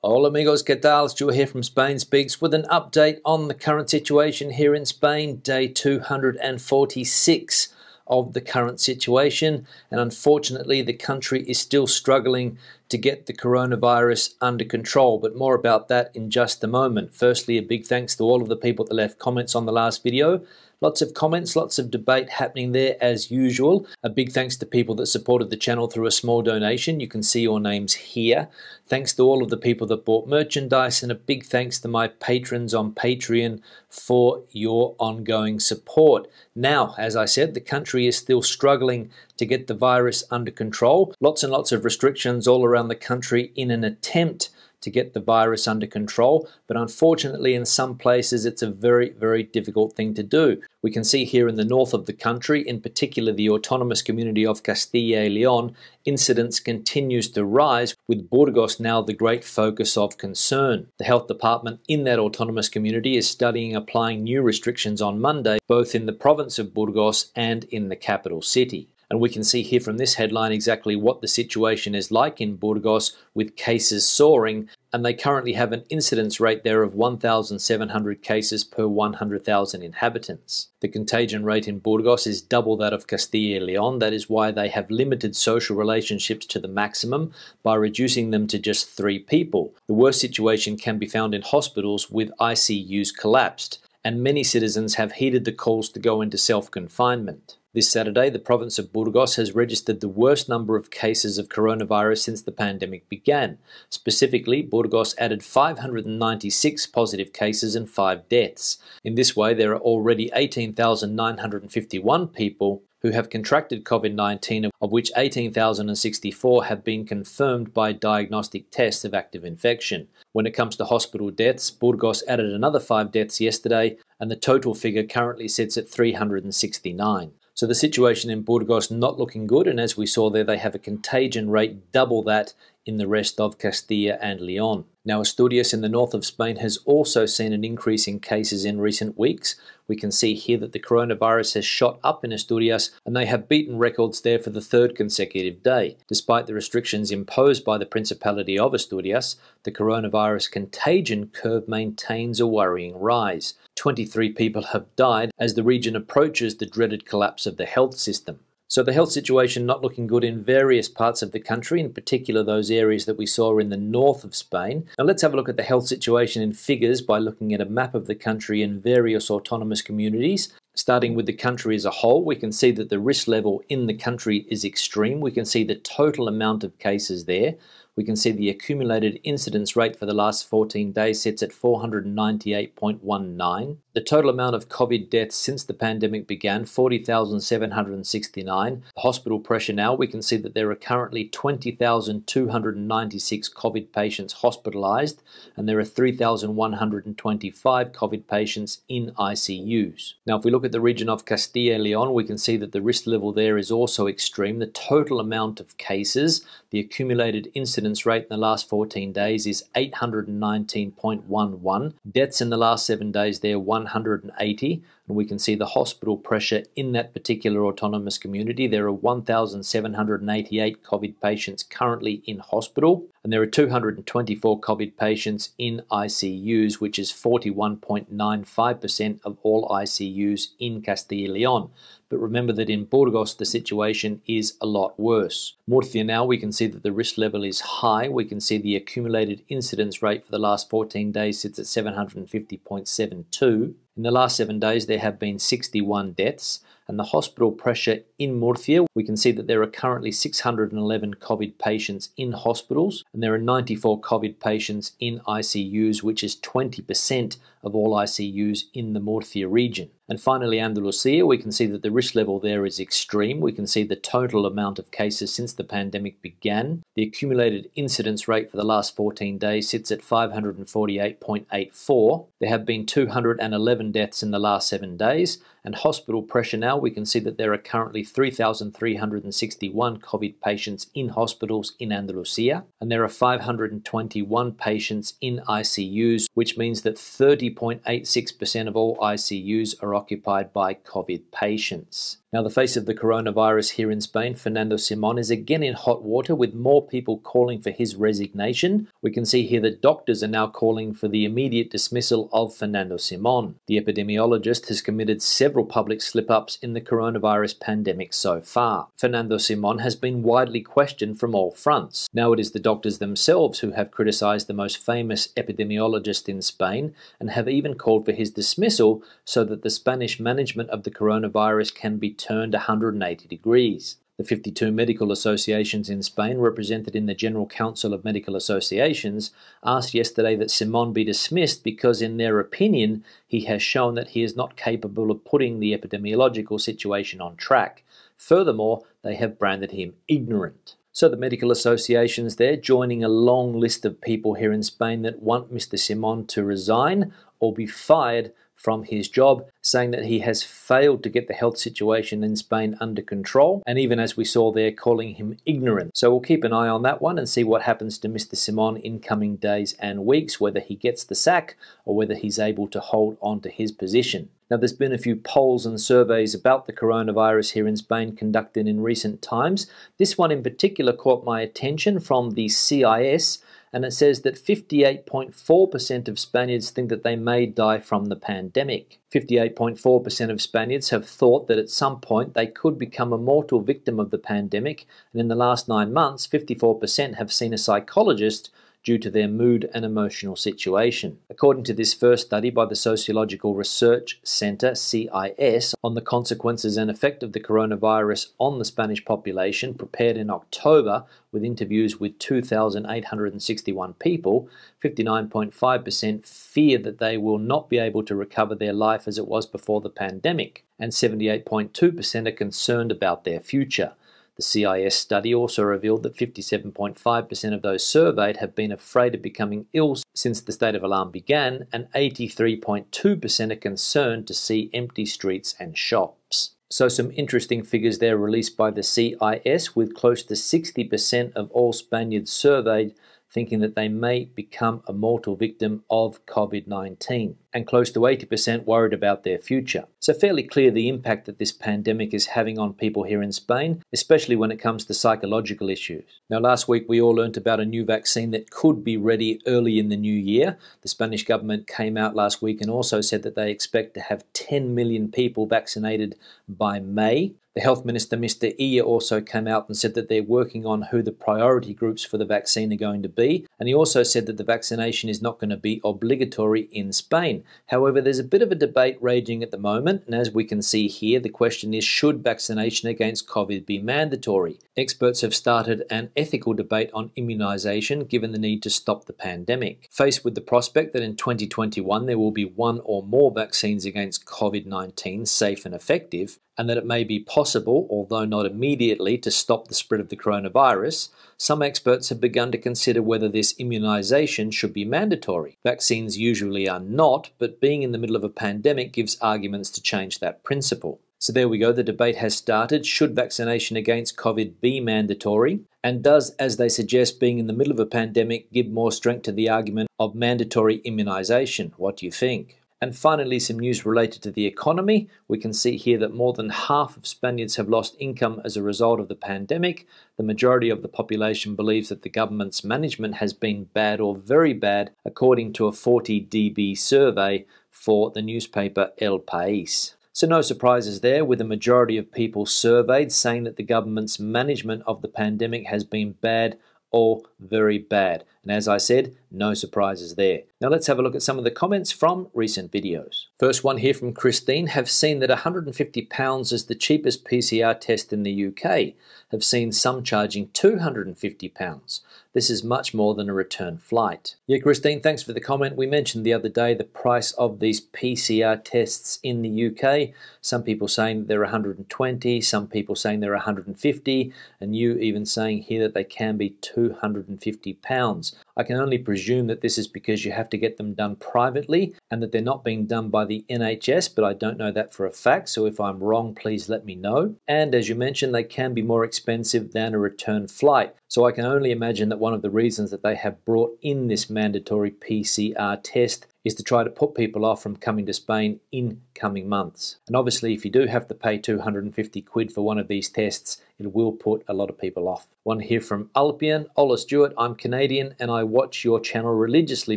Hola amigos, ¿qué tal? Stuart here from Spain Speaks with an update on the current situation here in Spain, day 246 of the current situation, and unfortunately the country is still struggling to get the coronavirus under control, but more about that in just a moment. Firstly, a big thanks to all of the people that left comments on the last video. Lots of comments, lots of debate happening there as usual. A big thanks to people that supported the channel through a small donation. You can see your names here. Thanks to all of the people that bought merchandise, and a big thanks to my patrons on Patreon for your ongoing support. Now, as I said, the country is still struggling to get the virus under control. Lots and lots of restrictions all around the country in an attempt to get the virus under control, but unfortunately in some places it's a very, very difficult thing to do. We can see here in the north of the country, in particular the autonomous community of Castilla y León, incidence continues to rise, with Burgos now the great focus of concern. The health department in that autonomous community is studying applying new restrictions on Monday, both in the province of Burgos and in the capital city. And we can see here from this headline exactly what the situation is like in Burgos, with cases soaring, and they currently have an incidence rate there of 1,700 cases per 100,000 inhabitants. The contagion rate in Burgos is double that of Castilla y León. That is why they have limited social relationships to the maximum by reducing them to just 3 people. The worst situation can be found in hospitals, with ICUs collapsed, and many citizens have heeded the calls to go into self-confinement. This Saturday, the province of Burgos has registered the worst number of cases of coronavirus since the pandemic began. Specifically, Burgos added 596 positive cases and 5 deaths. In this way, there are already 18,951 people who have contracted COVID-19, of which 18,064 have been confirmed by diagnostic tests of active infection. When it comes to hospital deaths, Burgos added another 5 deaths yesterday, and the total figure currently sits at 369. So the situation in Burgos not looking good, and as we saw there, they have a contagion rate double that in the rest of Castilla and León. Now, Asturias in the north of Spain has also seen an increase in cases in recent weeks. We can see here that the coronavirus has shot up in Asturias, and they have beaten records there for the 3rd consecutive day. Despite the restrictions imposed by the Principality of Asturias, the coronavirus contagion curve maintains a worrying rise. 23 people have died as the region approaches the dreaded collapse of the health system. So the health situation not looking good in various parts of the country, in particular those areas that we saw in the north of Spain. Now let's have a look at the health situation in figures by looking at a map of the country in various autonomous communities. Starting with the country as a whole, we can see that the risk level in the country is extreme. We can see the total amount of cases there. We can see the accumulated incidence rate for the last 14 days sits at 498.19. The total amount of COVID deaths since the pandemic began, 40,769. The hospital pressure now, we can see that there are currently 20,296 COVID patients hospitalized, and there are 3,125 COVID patients in ICUs. Now, if we look at the region of Castilla y León, we can see that the risk level there is also extreme. The total amount of cases, the accumulated incidence rate in the last 14 days is 819.11. Deaths in the last 7 days there, 180. And we can see the hospital pressure in that particular autonomous community. There are 1,788 COVID patients currently in hospital, and there are 224 COVID patients in ICUs, which is 41.95% of all ICUs in Castilla y León. But remember that in Burgos the situation is a lot worse. Murcia now, we can see that the risk level is high. We can see the accumulated incidence rate for the last 14 days sits at 750.72. In the last 7 days, there have been 61 deaths, and the hospital pressure in Murcia, we can see that there are currently 611 COVID patients in hospitals, and there are 94 COVID patients in ICUs, which is 20% of all ICUs in the Murcia region. And finally, Andalusia, we can see that the risk level there is extreme. We can see the total amount of cases since the pandemic began. The accumulated incidence rate for the last 14 days sits at 548.84. There have been 211 deaths in the last 7 days, and hospital pressure now, we can see that there are currently 3,361 COVID patients in hospitals in Andalusia, and there are 521 patients in ICUs, which means that 30.86% of all ICUs are occupied by COVID patients. Now, the face of the coronavirus here in Spain, Fernando Simón, is again in hot water with more people calling for his resignation. We can see here that doctors are now calling for the immediate dismissal of Fernando Simón. The epidemiologist has committed several public slip-ups in the coronavirus pandemic so far. Fernando Simón has been widely questioned from all fronts. Now it is the doctors themselves who have criticised the most famous epidemiologist in Spain and have even called for his dismissal so that the Spanish management of the coronavirus can be turned 180 degrees. The 52 medical associations in Spain, represented in the General Council of Medical Associations, asked yesterday that Simón be dismissed because, in their opinion, he has shown that he is not capable of putting the epidemiological situation on track. Furthermore, they have branded him ignorant. So the medical associations there joining a long list of people here in Spain that want Mr. Simón to resign or be fired from his job, saying that he has failed to get the health situation in Spain under control, and even as we saw there, calling him ignorant. So we'll keep an eye on that one and see what happens to Mr. Simón in coming days and weeks, whether he gets the sack or whether he's able to hold on to his position. Now, there's been a few polls and surveys about the coronavirus here in Spain conducted in recent times. This one in particular caught my attention from the CIS, and it says that 58.4% of Spaniards think that they may die from the pandemic. 58.4% of Spaniards have thought that at some point they could become a mortal victim of the pandemic, and in the last 9 months, 54% have seen a psychologist due to their mood and emotional situation. According to this first study by the Sociological Research Centre, CIS, on the consequences and effect of the coronavirus on the Spanish population, prepared in October with interviews with 2,861 people, 59.5% fear that they will not be able to recover their life as it was before the pandemic, and 78.2% are concerned about their future. The CIS study also revealed that 57.5% of those surveyed have been afraid of becoming ill since the state of alarm began, and 83.2% are concerned to see empty streets and shops. So some interesting figures there released by the CIS, with close to 60% of all Spaniards surveyed thinking that they may become a mortal victim of COVID-19, and close to 80% worried about their future. So fairly clear the impact that this pandemic is having on people here in Spain, especially when it comes to psychological issues. Now, last week we all learnt about a new vaccine that could be ready early in the new year. The Spanish government came out last week and also said that they expect to have 10 million people vaccinated by May. The Health Minister, Mr. Illa, also came out and said that they're working on who the priority groups for the vaccine are going to be. And he also said that the vaccination is not going to be obligatory in Spain. However, there's a bit of a debate raging at the moment. And as we can see here, the question is, should vaccination against COVID be mandatory? Experts have started an ethical debate on immunisation, given the need to stop the pandemic. Faced with the prospect that in 2021 there will be one or more vaccines against COVID-19 safe and effective, and that it may be possible, although not immediately, to stop the spread of the coronavirus, some experts have begun to consider whether this immunisation should be mandatory. Vaccines usually are not, but being in the middle of a pandemic gives arguments to change that principle. So there we go, the debate has started. Should vaccination against COVID be mandatory? And does, as they suggest, being in the middle of a pandemic give more strength to the argument of mandatory immunisation? What do you think? And finally, some news related to the economy. We can see here that more than half of Spaniards have lost income as a result of the pandemic. The majority of the population believes that the government's management has been bad or very bad, according to a 40dB survey for the newspaper El País. So no surprises there, with the majority of people surveyed saying that the government's management of the pandemic has been bad or very bad. And as I said, no surprises there. Now let's have a look at some of the comments from recent videos. First one here from Christine. Have seen that £150 is the cheapest PCR test in the UK. Have seen some charging £250. This is much more than a return flight. Yeah, Christine, thanks for the comment. We mentioned the other day the price of these PCR tests in the UK. Some people saying they're 120, some people saying they're 150, and you even saying here that they can be £250. I can only presume that this is because you have to get them done privately and that they're not being done by the NHS, but I don't know that for a fact, so if I'm wrong, please let me know. And as you mentioned, they can be more expensive than a return flight. So I can only imagine that one of the reasons that they have brought in this mandatory PCR test is to try to put people off from coming to Spain in coming months. And obviously, if you do have to pay 250 quid for one of these tests, it will put a lot of people off. One here from Alpian. Ola Stewart, I'm Canadian and I watch your channel religiously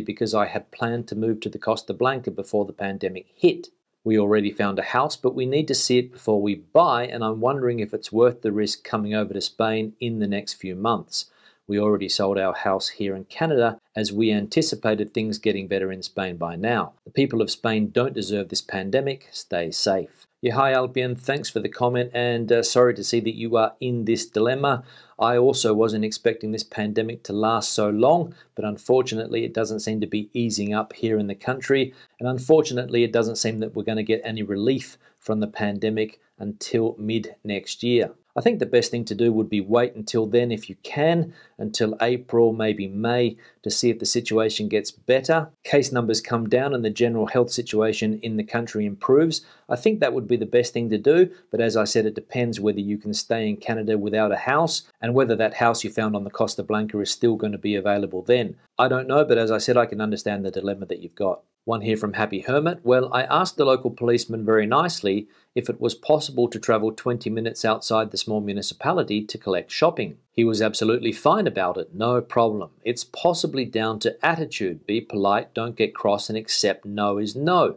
because I had planned to move to the Costa Blanca before the pandemic hit. We already found a house, but we need to see it before we buy, and I'm wondering if it's worth the risk coming over to Spain in the next few months. We already sold our house here in Canada as we anticipated things getting better in Spain by now. The people of Spain don't deserve this pandemic. Stay safe. Yeah, hi Albion, thanks for the comment, and sorry to see that you are in this dilemma. I also wasn't expecting this pandemic to last so long, but unfortunately it doesn't seem to be easing up here in the country, and unfortunately it doesn't seem that we're going to get any relief from the pandemic until mid next year. I think the best thing to do would be wait until then if you can, until April, maybe May, to see if the situation gets better. Case numbers come down and the general health situation in the country improves. I think that would be the best thing to do, but as I said, it depends whether you can stay in Canada without a house and whether that house you found on the Costa Blanca is still going to be available then. I don't know, but as I said, I can understand the dilemma that you've got. One here from Happy Hermit. Well, I asked the local policeman very nicely if it was possible to travel 20 minutes outside the small municipality to collect shopping. He was absolutely fine about it, no problem. It's possibly down to attitude. Be polite, don't get cross, and accept no is no.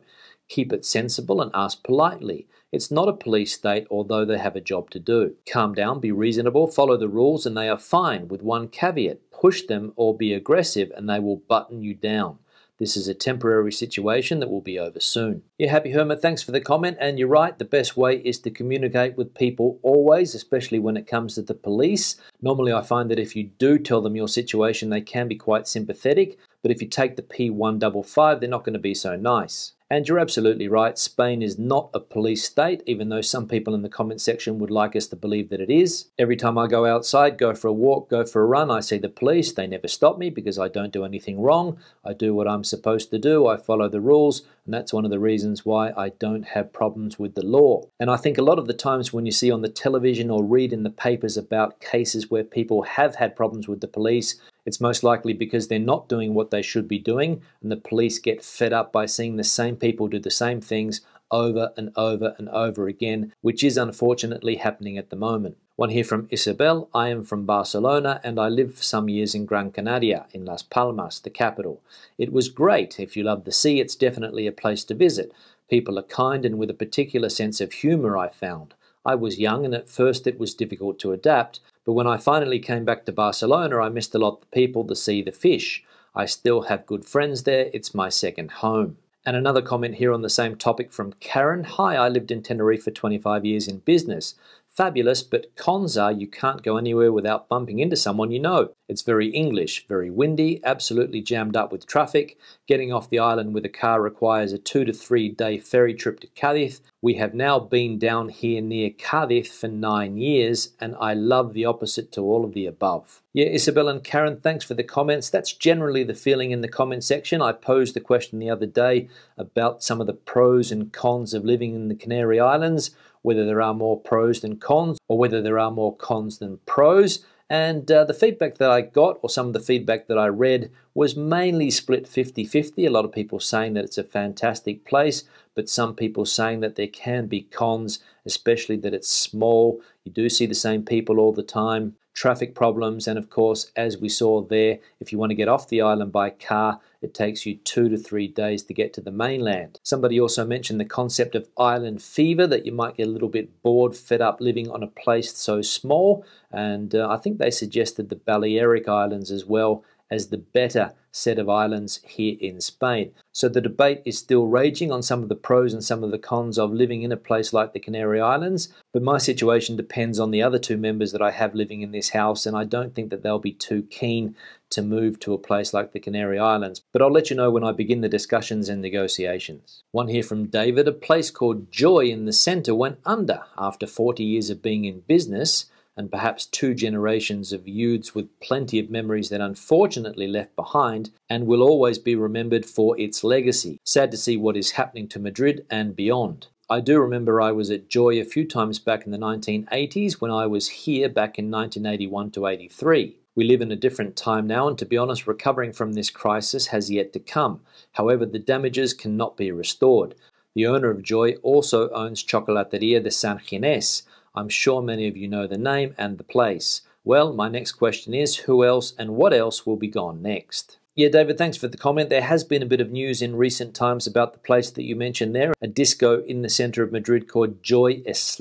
Keep it sensible and ask politely. It's not a police state, although they have a job to do. Calm down, be reasonable, follow the rules, and they are fine, with one caveat. Push them or be aggressive, and they will button you down. This is a temporary situation that will be over soon. Yeah, Happy Hermit, thanks for the comment. And you're right, the best way is to communicate with people always, especially when it comes to the police. Normally, I find that if you do tell them your situation, they can be quite sympathetic. But if you take the P155, they're not going to be so nice. And you're absolutely right, Spain is not a police state, even though some people in the comment section would like us to believe that it is. Every time I go outside, go for a walk, go for a run, I see the police. They never stop me because I don't do anything wrong. I do what I'm supposed to do. I follow the rules. And that's one of the reasons why I don't have problems with the law. And I think a lot of the times when you see on the television or read in the papers about cases where people have had problems with the police, it's most likely because they're not doing what they should be doing, and the police get fed up by seeing the same people do the same things over and over and over again, which is unfortunately happening at the moment. One here from Isabel. I am from Barcelona and I lived for some years in Gran Canaria, in Las Palmas, the capital. It was great. If you love the sea, it's definitely a place to visit. People are kind and with a particular sense of humour, I found. I was young and at first it was difficult to adapt, but when I finally came back to Barcelona, I missed a lot the people, the sea, the fish. I still have good friends there. It's my second home. And another comment here on the same topic from Karen. Hi, I lived in Tenerife for 25 years in business. Fabulous, but cons are you can't go anywhere without bumping into someone you know. It's very English, very windy, absolutely jammed up with traffic. Getting off the island with a car requires a 2 to 3 day ferry trip to Cadiz. We have now been down here near Cadiz for 9 years, and I love the opposite to all of the above. Yeah, Isabel and Karen, thanks for the comments. That's generally the feeling in the comment section. I posed the question the other day about some of the pros and cons of living in the Canary Islands, whether there are more pros than cons, or whether there are more cons than pros. And the feedback that I got, or some of the feedback that I read, was mainly split 50-50. A lot of people saying that it's a fantastic place, but some people saying that there can be cons, especially that it's small. You do see the same people all the time, traffic problems, and of course, as we saw there, if you want to get off the island by car, it takes you 2 to 3 days to get to the mainland. Somebody also mentioned the concept of island fever, that you might get a little bit bored, fed up living on a place so small, and I think they suggested the Balearic Islands as well as the better set of islands here in Spain. So the debate is still raging on some of the pros and some of the cons of living in a place like the Canary Islands, but my situation depends on the other 2 members that I have living in this house, and I don't think that they'll be too keen to move to a place like the Canary Islands. But I'll let you know when I begin the discussions and negotiations. One here from David. A place called Joy in the centre went under after 40 years of being in business, and perhaps 2 generations of youths with plenty of memories that unfortunately left behind, and will always be remembered for its legacy. Sad to see what is happening to Madrid and beyond. I do remember I was at Joy a few times back in the 1980s when I was here back in 1981 to 83. We live in a different time now, and to be honest, recovering from this crisis has yet to come. However, the damages cannot be restored. The owner of Joy also owns Chocolateria de San Ginés. I'm sure many of you know the name and the place. Well, my next question is, who else and what else will be gone next? Yeah, David, thanks for the comment. There has been a bit of news in recent times about the place that you mentioned there, a disco in the center of Madrid called Joyous.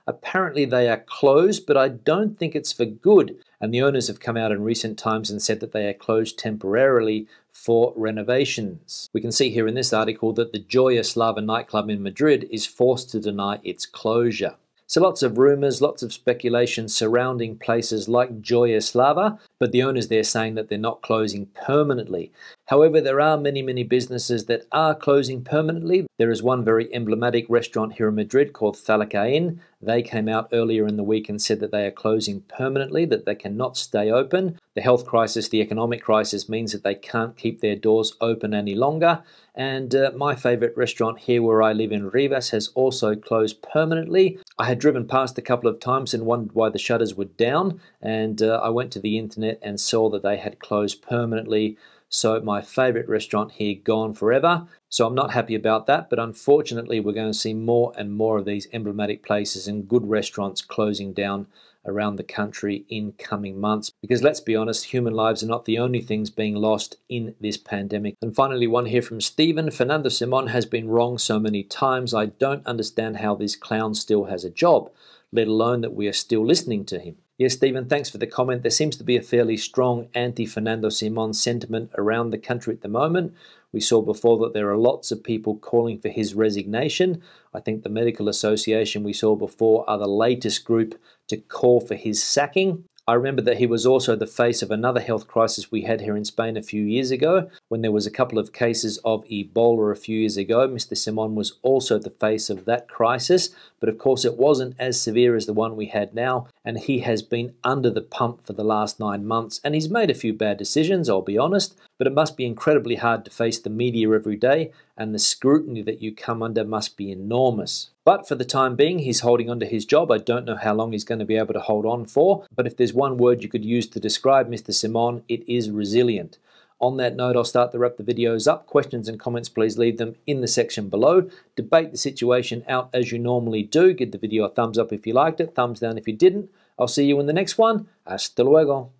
Apparently they are closed, but I don't think it's for good. And the owners have come out in recent times and said that they are closed temporarily for renovations. We can see here in this article that the Joyous nightclub in Madrid is forced to deny its closure. So lots of rumors, lots of speculation surrounding places like Joyous, but the owners there saying that they're not closing permanently. However, there are many businesses that are closing permanently. There is one very emblematic restaurant here in Madrid called Thalakain. They came out earlier in the week and said that they are closing permanently, that they cannot stay open. The health crisis, the economic crisis means that they can't keep their doors open any longer. And my favorite restaurant here where I live in Rivas has also closed permanently. I had driven past a couple of times and wondered why the shutters were down, and I went to the internet and saw that they had closed permanently. So my favorite restaurant here gone forever. So I'm not happy about that, but unfortunately we're going to see more and more of these emblematic places and good restaurants closing down around the country in coming months. Because let's be honest, human lives are not the only things being lost in this pandemic. And finally, one here from Stephen. Fernando Simon has been wrong so many times. I don't understand how this clown still has a job, let alone that we are still listening to him. Yes, Stephen, thanks for the comment. There seems to be a fairly strong anti-Fernando Simon sentiment around the country at the moment. We saw before that there are lots of people calling for his resignation. I think the Medical Association we saw before are the latest group to call for his sacking. I remember that he was also the face of another health crisis we had here in Spain a few years ago, when there was a couple of cases of Ebola a few years ago. Mr. Simon was also the face of that crisis, but of course it wasn't as severe as the one we had now, and he has been under the pump for the last 9 months, and he's made a few bad decisions, I'll be honest, but it must be incredibly hard to face the media every day, and the scrutiny that you come under must be enormous. But for the time being, he's holding on to his job. I don't know how long he's going to be able to hold on for, but if there's one word you could use to describe Mr. Simon, it is resilient. On that note, I'll start to wrap the videos up. Questions and comments, please leave them in the section below. Debate the situation out as you normally do. Give the video a thumbs up if you liked it, thumbs down if you didn't. I'll see you in the next one. Hasta luego.